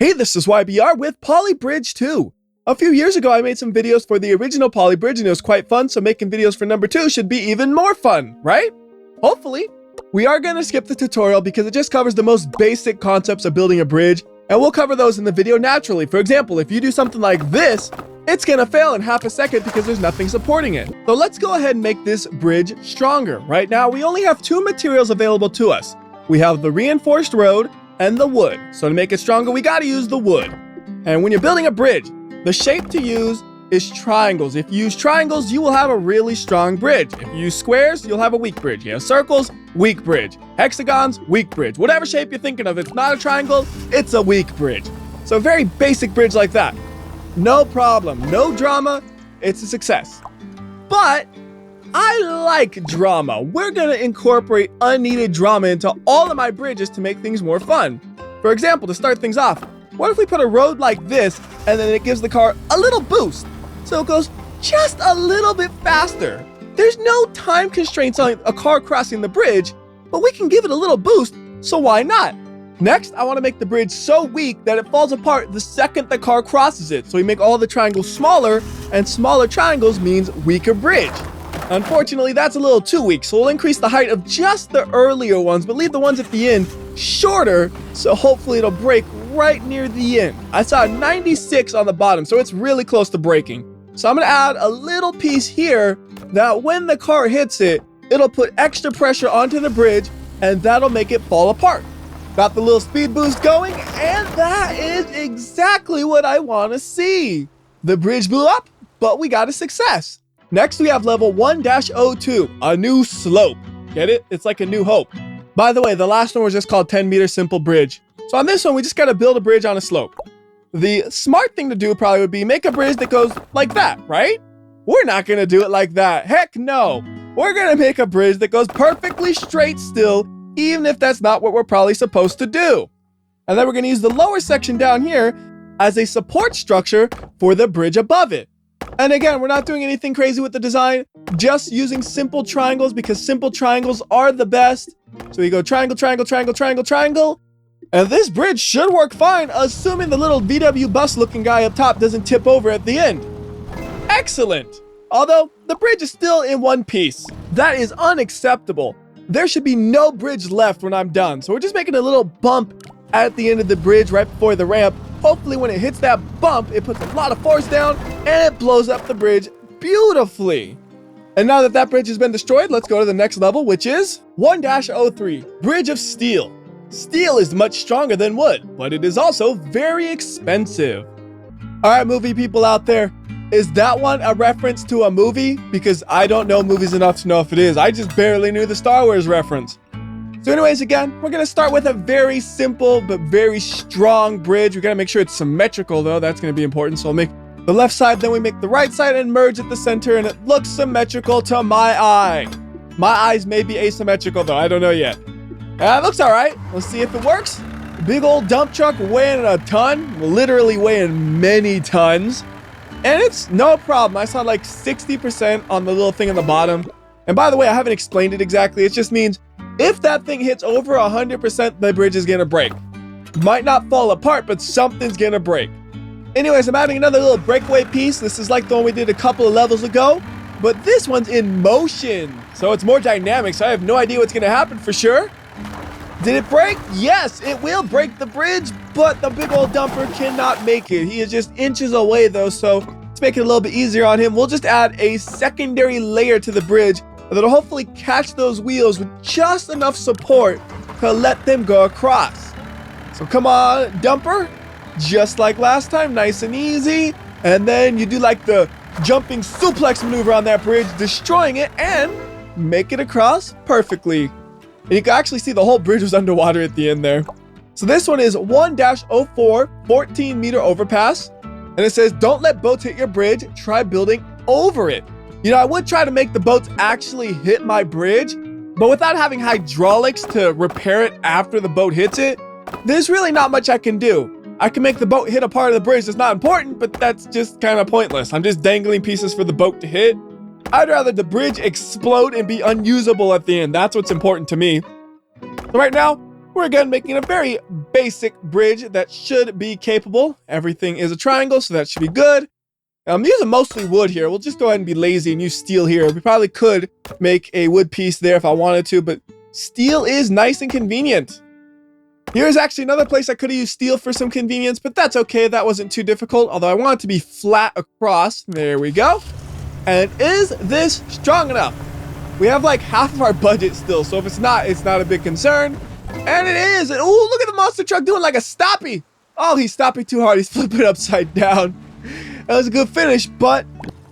Hey, this is WhyBeAre with WhyBridge 2. A few years ago, I made some videos for the original WhyBridge and it was quite fun, so making videos for number 2 should be even more fun, right? Hopefully. We are going to skip the tutorial because it just covers the most basic concepts of building a bridge, and we'll cover those in the video naturally. For example, if you do something like this, it's going to fail in half a second because there's nothing supporting it. So let's go ahead and make this bridge stronger. Right now, we only have 2 materials available to us. We have the reinforced road and the wood. So to make it stronger, we got to use the wood. And when you're building a bridge, the shape to use is triangles. If you use triangles, you will have a really strong bridge. If you use squares, you'll have a weak bridge. You have circles, weak bridge. Hexagons, weak bridge. Whatever shape you're thinking of, it's not a triangle, it's a weak bridge. So a very basic bridge like that. No problem, no drama, it's a success. But I like drama. We're gonna incorporate unneeded drama into all of my bridges to make things more fun. For example, to start things off, what if we put a road like this and then it gives the car a little boost so it goes just a little bit faster? There's no time constraints on a car crossing the bridge, but we can give it a little boost, so why not? Next, I want to make the bridge so weak that it falls apart the second the car crosses it. So we make all the triangles smaller, and smaller triangles means weaker bridge. Unfortunately, that's a little too weak, so we'll increase the height of just the earlier ones, but leave the ones at the end shorter, so hopefully it'll break right near the end. I saw 96 on the bottom, so it's really close to breaking. So I'm gonna add a little piece here that when the car hits it, it'll put extra pressure onto the bridge, and that'll make it fall apart. Got the little speed boost going, and that is exactly what I wanna see. The bridge blew up, but we got a success. Next, we have level 1-02, a new slope. Get it? It's like a new hope. By the way, the last one was just called 10-meter simple bridge. So on this one, we just gotta build a bridge on a slope. The smart thing to do probably would be make a bridge that goes like that, right? We're not gonna do it like that. Heck no. We're gonna make a bridge that goes perfectly straight still, even if that's not what we're probably supposed to do. And then we're gonna use the lower section down here as a support structure for the bridge above it. And again, we're not doing anything crazy with the design, just using simple triangles because simple triangles are the best. So we go triangle, triangle, triangle, triangle, triangle. And this bridge should work fine, assuming the little VW bus looking guy up top doesn't tip over at the end. Excellent. Although the bridge is still in one piece. That is unacceptable. There should be no bridge left when I'm done. So we're just making a little bump at the end of the bridge right before the ramp. Hopefully when it hits that bump, it puts a lot of force down and it blows up the bridge beautifully. And now that that bridge has been destroyed, let's go to the next level, which is 1-03, Bridge of Steel. Steel is much stronger than wood, but it is also very expensive. All right, movie people out there, is that one a reference to a movie? Because I don't know movies enough to know if it is. I just barely knew the Star Wars reference. So anyways, again, we're gonna start with a very simple but very strong bridge. We gotta make sure it's symmetrical though, that's gonna be important. So we'll make the left side, then we make the right side and merge at the center, and it looks symmetrical to my eye. My eyes may be asymmetrical though, I don't know yet. It looks all right. Let's see if it works. Big old dump truck weighing a ton, literally weighing many tons. And it's no problem. I saw like 60% on the little thing on the bottom. And by the way, I haven't explained it exactly. It just means if that thing hits over 100%, the bridge is gonna break. Might not fall apart, but something's gonna break. Anyways, I'm adding another little breakaway piece. This is like the one we did a couple of levels ago, but this one's in motion. So it's more dynamic, so I have no idea what's gonna happen for sure. Did it break? Yes, it will break the bridge, but the big old dumper cannot make it. He is just inches away though, so to make it a little bit easier on him, we'll just add a secondary layer to the bridge that'll hopefully catch those wheels with just enough support to let them go across. So come on, dumper. Just like last time, nice and easy. And then you do like the jumping suplex maneuver on that bridge, destroying it and make it across perfectly. And you can actually see the whole bridge was underwater at the end there. So this one is 1-04, 14-meter overpass. And it says, don't let boats hit your bridge, try building over it. You know, I would try to make the boats actually hit my bridge, but without having hydraulics to repair it after the boat hits it, there's really not much I can do. I can make the boat hit a part of the bridge that's not important, but that's just kind of pointless. I'm just dangling pieces for the boat to hit. I'd rather the bridge explode and be unusable at the end. That's what's important to me. So right now, We're again making a very basic bridge that should be capable. Everything is a triangle, so that should be good. I'm using mostly wood here. We'll just go ahead and be lazy and use steel here. We probably could make a wood piece there if I wanted to, but steel is nice and convenient. Here's actually another place I could have used steel for some convenience, but that's okay. That wasn't too difficult, although I want it to be flat across. There we go. And is this strong enough? We have like half of our budget still, so if it's not a big concern. And it is. And ooh, look at the monster truck doing like a stoppie. Oh, he's stopping too hard. He's flipping upside down. That was a good finish, but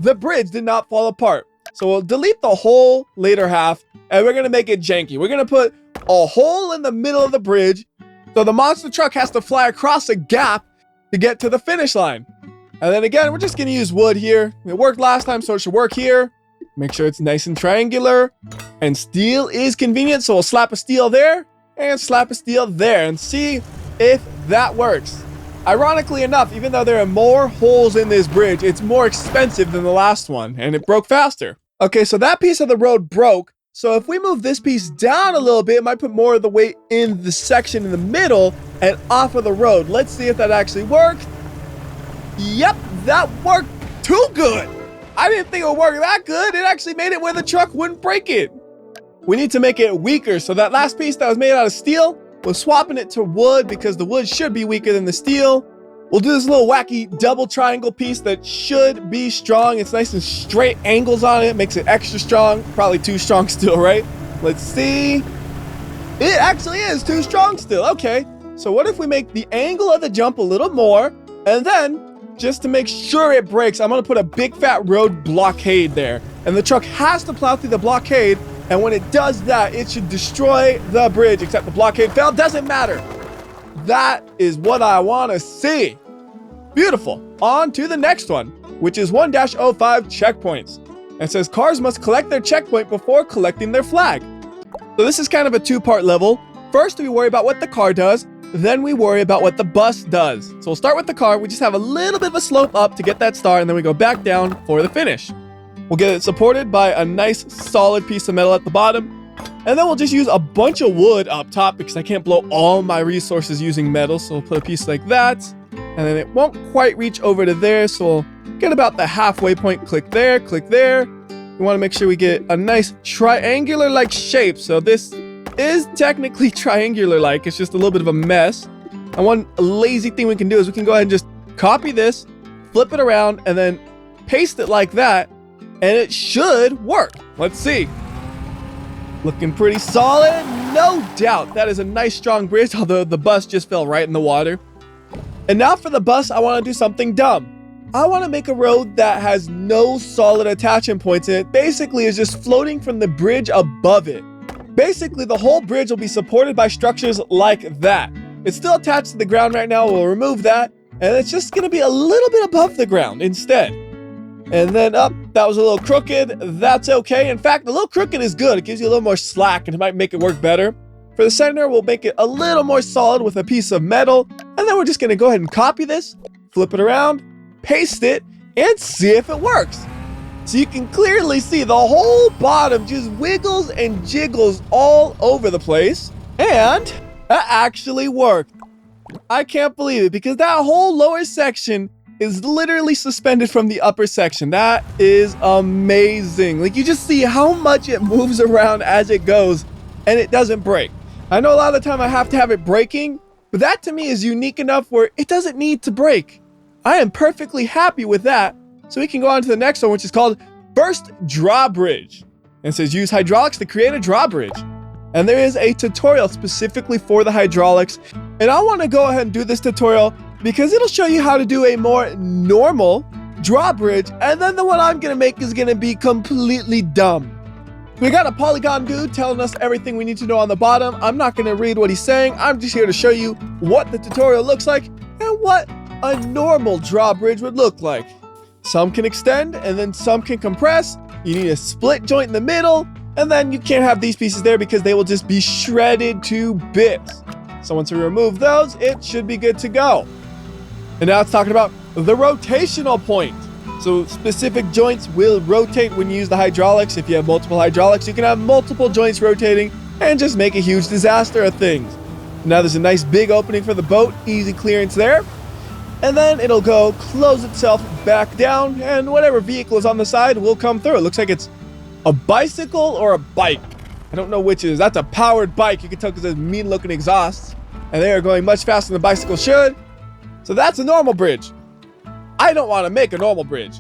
the bridge did not fall apart. So we'll delete the whole later half, and we're going to make it janky. We're going to put a hole in the middle of the bridge, so the monster truck has to fly across a gap to get to the finish line. And then again, we're just going to use wood here. It worked last time, so it should work here. Make sure it's nice and triangular. And steel is convenient, so we'll slap a steel there and slap a steel there and see if that works. Ironically enough, even though there are more holes in this bridge, it's more expensive than the last one, and it broke faster. Okay, so that piece of the road broke. So if we move this piece down a little bit, it might put more of the weight in the section in the middle and off of the road. Let's see if that actually worked. Yep, that worked too good. I didn't think it would work that good. It actually made it where the truck wouldn't break it. We need to make it weaker. So that last piece that was made out of steel, we're swapping it to wood because the wood should be weaker than the steel. We'll do this little wacky double triangle piece that should be strong. It's nice and straight angles on it. Makes it extra strong. Probably too strong still, right? Let's see. It actually is too strong still. Okay. So what if we make the angle of the jump a little more, and then just to make sure it breaks, I'm going to put a big fat road blockade there. And the truck has to plow through the blockade. And when it does that, it should destroy the bridge, except the blockade failed. Doesn't matter. That is what I want to see. Beautiful. On to the next one, which is 1-05 checkpoints. It says cars must collect their checkpoint before collecting their flag. So this is kind of a two-part level. First, we worry about what the car does. Then we worry about what the bus does. So we'll start with the car. We just have a little bit of a slope up to get that start, and then we go back down for the finish. We'll get it supported by a nice solid piece of metal at the bottom. And then we'll just use a bunch of wood up top because I can't blow all my resources using metal. So we'll put a piece like that. And then it won't quite reach over to there. So we'll get about the halfway point. Click there, click there. We want to make sure we get a nice triangular-like shape. So this is technically triangular-like. It's just a little bit of a mess. And one lazy thing we can do is we can go ahead and just copy this, flip it around, and then paste it like that. And it should work. Let's see. Looking pretty solid, no doubt. That is a nice strong bridge, although the bus just fell right in the water. And now for the bus, I want to do something dumb. I want to make a road that has no solid attachment points in it. Basically, is just floating from the bridge above it. Basically, the whole bridge will be supported by structures like that. It's still attached to the ground right now. We'll remove that. And it's just going to be a little bit above the ground instead. And then up, that was a little crooked. That's okay. In fact, a little crooked is good. It gives you a little more slack and it might make it work better. For the center, we'll make it a little more solid with a piece of metal. And then we're just going to go ahead and copy this, flip it around, paste it, and see if it works. So you can clearly see the whole bottom just wiggles and jiggles all over the place. And that actually worked. I can't believe it because that whole lower section is literally suspended from the upper section. That is amazing. Like, you just see how much it moves around as it goes and it doesn't break. I know a lot of the time I have to have it breaking, but that to me is unique enough where it doesn't need to break. I am perfectly happy with that. So we can go on to the next one, which is called First Drawbridge. And it says use hydraulics to create a drawbridge. And there is a tutorial specifically for the hydraulics. And I want to go ahead and do this tutorial because it'll show you how to do a more normal drawbridge, and then the one I'm going to make is going to be completely dumb. We got a polygon dude telling us everything we need to know on the bottom. I'm not going to read what he's saying. I'm just here to show you what the tutorial looks like and what a normal drawbridge would look like. Some can extend and then some can compress. You need a split joint in the middle, and then you can't have these pieces there because they will just be shredded to bits. So once we remove those, it should be good to go. And now it's talking about the rotational point. So specific joints will rotate when you use the hydraulics. If you have multiple hydraulics, you can have multiple joints rotating and just make a huge disaster of things. Now there's a nice big opening for the boat, easy clearance there. And then it'll go close itself back down, and whatever vehicle is on the side will come through. It looks like it's a bicycle or a bike. I don't know which it is. That's a powered bike. You can tell because there's mean looking exhausts. And they are going much faster than the bicycle should. So that's a normal bridge. I don't want to make a normal bridge.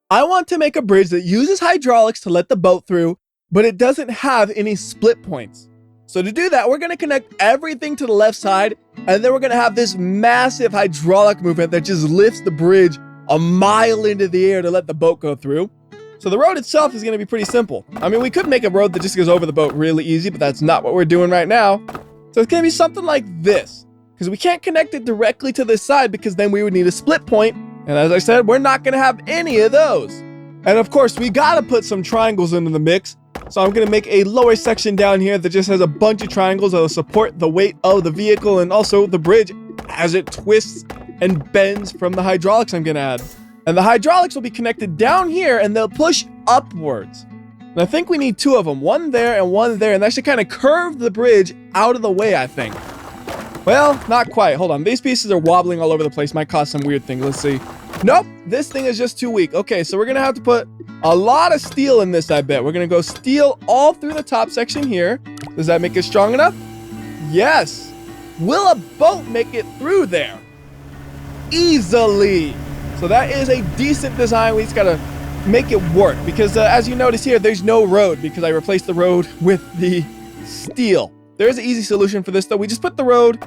I want to make a bridge that uses hydraulics to let the boat through, but it doesn't have any split points. So to do that, we're going to connect everything to the left side, and then we're going to have this massive hydraulic movement that just lifts the bridge a mile into the air to let the boat go through. So the road itself is going to be pretty simple. I mean, we could make a road that just goes over the boat really easy, but that's not what we're doing right now. So it's going to be something like this, because we can't connect it directly to this side because then we would need a split point. And as I said, we're not going to have any of those. And of course, we got to put some triangles into the mix. So I'm going to make a lower section down here that just has a bunch of triangles that will support the weight of the vehicle and also the bridge as it twists and bends from the hydraulics I'm going to add. And the hydraulics will be connected down here and they'll push upwards. And I think we need two of them, one there and one there. And that should kind of curve the bridge out of the way, I think. Well, not quite. Hold on. These pieces are wobbling all over the place. Might cause some weird things. Let's see. Nope. This thing is just too weak. Okay, so we're going to have to put a lot of steel in this, I bet. We're going to go steel all through the top section here. Does that make it strong enough? Yes. Will a boat make it through there? Easily. So that is a decent design. We just got to make it work because as you notice here, there's no road because I replaced the road with the steel. There's an easy solution for this though. We just put the road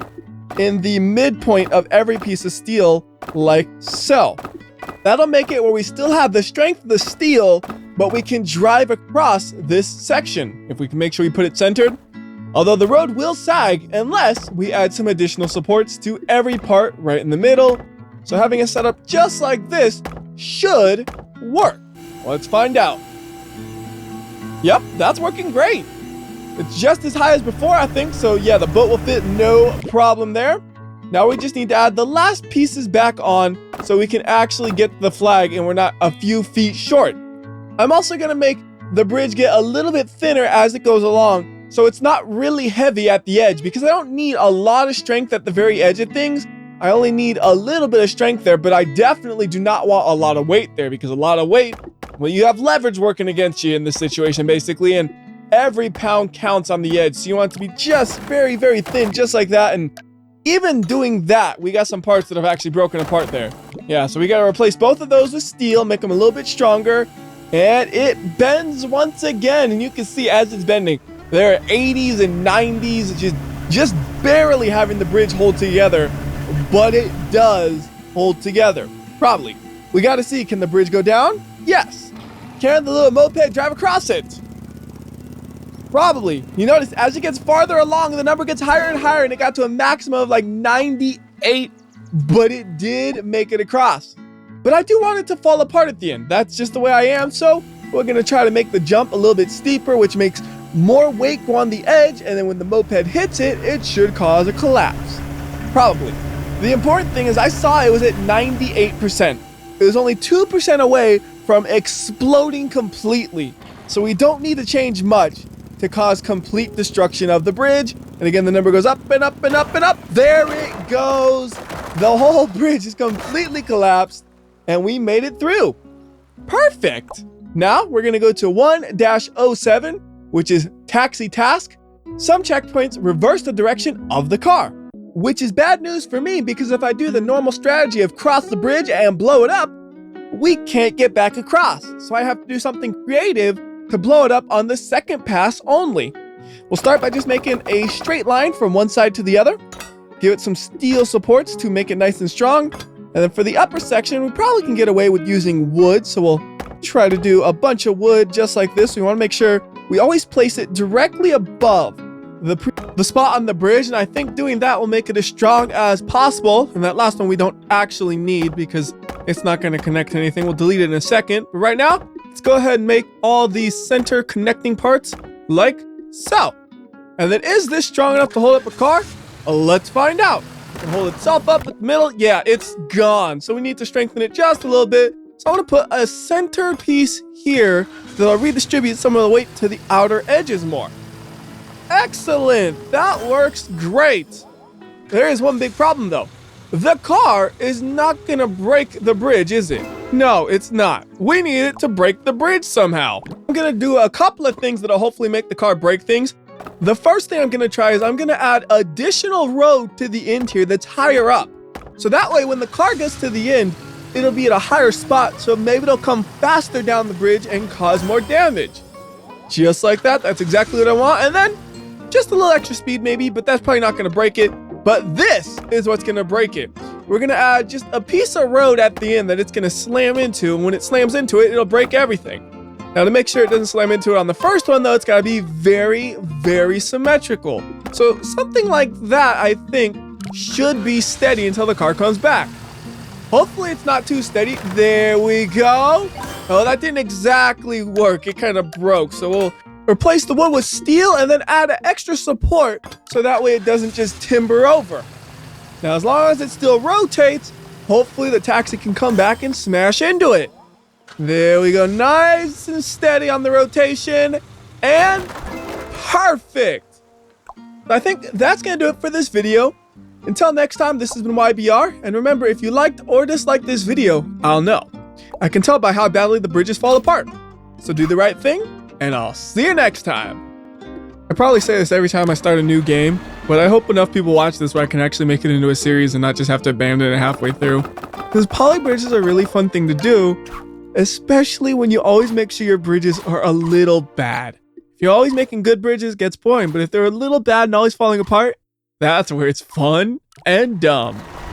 in the midpoint of every piece of steel like so. That'll make it where we still have the strength of the steel, but we can drive across this section if we can make sure we put it centered. Although the road will sag unless we add some additional supports to every part right in the middle. So having it set up just like this should work. Let's find out. Yep, that's working great. It's just as high as before, I think. So yeah, the boat will fit no problem there. Now we just need to add the last pieces back on so we can actually get the flag and we're not a few feet short. I'm also going to make the bridge get a little bit thinner as it goes along so it's not really heavy at the edge because I don't need a lot of strength at the very edge of things. I only need a little bit of strength there, but I definitely do not want a lot of weight there because a lot of weight, well, you have leverage working against you in this situation basically, and every pound counts on the edge. So you want it to be just very, very thin, just like that. And even doing that, we got some parts that have actually broken apart there. Yeah, so we got to replace both of those with steel, make them a little bit stronger. And it bends once again. And you can see as it's bending, there are 80s and 90s, just barely having the bridge hold together. But it does hold together. Probably. We got to see, can the bridge go down? Yes. Can the little moped drive across it? Probably. You notice as it gets farther along, the number gets higher and higher, and it got to a maximum of like 98, but it did make it across. But I do want it to fall apart at the end. That's just the way I am. So we're going to try to make the jump a little bit steeper, which makes more weight go on the edge. And then when the moped hits it, it should cause a collapse. Probably. The important thing is I saw it was at 98%. It was only 2% away from exploding completely. So we don't need to change much to cause complete destruction of the bridge. And again, the number goes up and up and up and up. There it goes. The whole bridge is completely collapsed and we made it through. Perfect. Now we're going to go to 1-07, which is taxi task. Some checkpoints reverse the direction of the car, which is bad news for me because if I do the normal strategy of cross the bridge and blow it up, we can't get back across. So I have to do something creative to blow it up on the second pass only. We'll start by just making a straight line from one side to the other. Give it some steel supports to make it nice and strong. And then for the upper section, we probably can get away with using wood. So we'll try to do a bunch of wood just like this. We want to make sure we always place it directly above the spot on the bridge. And I think doing that will make it as strong as possible. And that last one we don't actually need because it's not going to connect to anything. We'll delete it in a second. But right now, let's go ahead and make all these center connecting parts like so. And then is this strong enough to hold up a car? Let's find out. It can hold itself up at the middle. Yeah, it's gone. So we need to strengthen it just a little bit. So I want to put a center piece here that'll redistribute some of the weight to the outer edges more. Excellent. That works great. There is one big problem though. The car is not gonna break the bridge, is it? No, it's not. We need it to break the bridge somehow. I'm gonna do a couple of things that'll hopefully make the car break things. The first thing I'm gonna try is I'm gonna add additional road to the end here that's higher up. So that way when the car gets to the end, it'll be at a higher spot, so maybe it'll come faster down the bridge and cause more damage. Just like that, that's exactly what I want. And then just a little extra speed maybe, but that's probably not gonna break it. But this is what's gonna break it. We're gonna add just a piece of road at the end that it's gonna slam into, and when it slams into it, it'll break everything. Now to make sure it doesn't slam into it on the first one though, it's gotta be very, very symmetrical. So something like that, I think, should be steady until the car comes back. Hopefully it's not too steady. There we go. Oh, that didn't exactly work. It kind of broke. So we'll replace the wood with steel and then add an extra support so that way it doesn't just timber over. Now, as long as it still rotates, hopefully the taxi can come back and smash into it. There we go. Nice and steady on the rotation. And perfect. I think that's going to do it for this video. Until next time, this has been WhyBeAre, and remember, if you liked or disliked this video, I'll know. I can tell by how badly the bridges fall apart. So do the right thing, and I'll see you next time. I probably say this every time I start a new game, but I hope enough people watch this where I can actually make it into a series and not just have to abandon it halfway through. Because poly bridges are a really fun thing to do, especially when you always make sure your bridges are a little bad. If you're always making good bridges, it gets boring, but if they're a little bad and always falling apart, that's where it's fun and dumb.